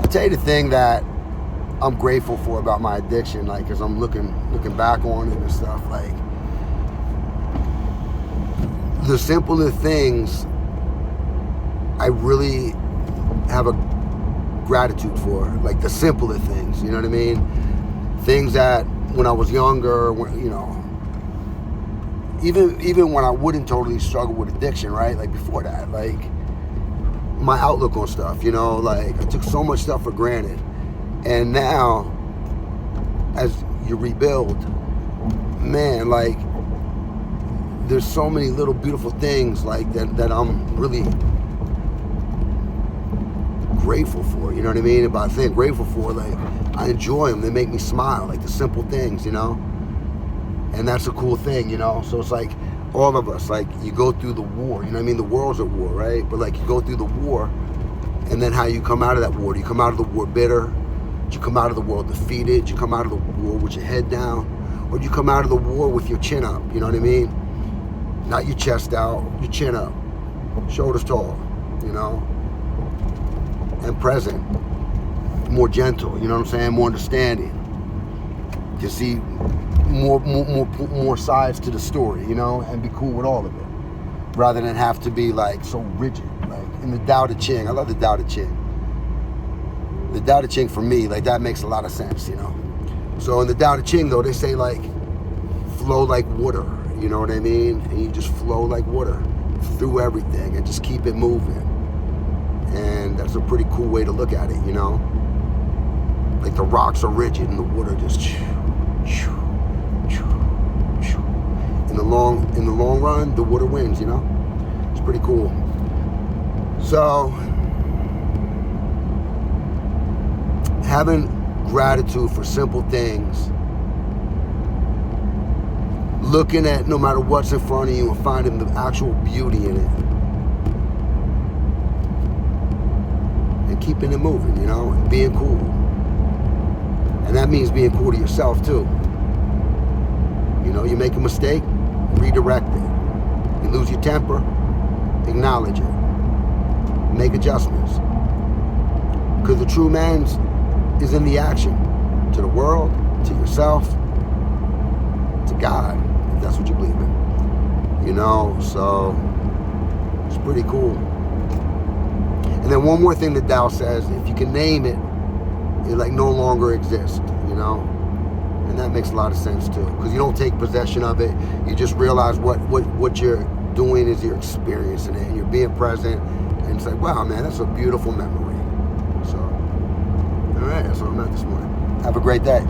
tell you the thing that I'm grateful for about my addiction, like as I'm looking back on it and stuff, like the simpler things I really have a gratitude for, like the simpler things, you know what I mean? Things that when I was younger, you know, even when I wouldn't totally struggle with addiction, right? Like before that, like my outlook on stuff, you know, like I took so much stuff for granted. And now, as you rebuild, man, like there's so many little beautiful things like that I'm really grateful for, you know what I mean? About saying grateful for, like I enjoy them. They make me smile, like the simple things, you know? And that's a cool thing, you know? So it's like all of us, like you go through the war, you know what I mean? The world's at war, right? But like you go through the war, and then how you come out of that war. Do you come out of the war bitter? Do you come out of the war defeated? Do you come out of the war with your head down? Or do you come out of the war with your chin up, you know what I mean? Not your chest out, your chin up, shoulders tall, you know? And present, more gentle, you know what I'm saying? More understanding. To see more sides to the story, you know, and be cool with all of it, rather than have to be like so rigid. Like in the Tao Te Ching, I love the Tao Te Ching. The Tao Te Ching for me, like that makes a lot of sense, you know. So in the Tao Te Ching though, they say like flow like water, you know what I mean? And you just flow like water through everything and just keep it moving. And that's a pretty cool way to look at it, you know? Like the rocks are rigid and the water just in the long run, the water wins, you know? It's pretty cool. So having gratitude for simple things, looking at no matter what's in front of you and finding the actual beauty in it. And keeping it moving, you know, and being cool. And that means being cool to yourself too. You know, you make a mistake, redirect it. You lose your temper, acknowledge it. Make adjustments. Because the true man is in the action. To the world, to yourself, to God, if that's what you believe in. You know, so it's pretty cool. And then one more thing that Tao says, if you can name it, it like no longer exists, you know? And that makes a lot of sense too. Because you don't take possession of it, you just realize what you're doing is you're experiencing it and you're being present, and it's like, wow man, that's a beautiful memory. So, all right, that's what I'm at this morning. Have a great day.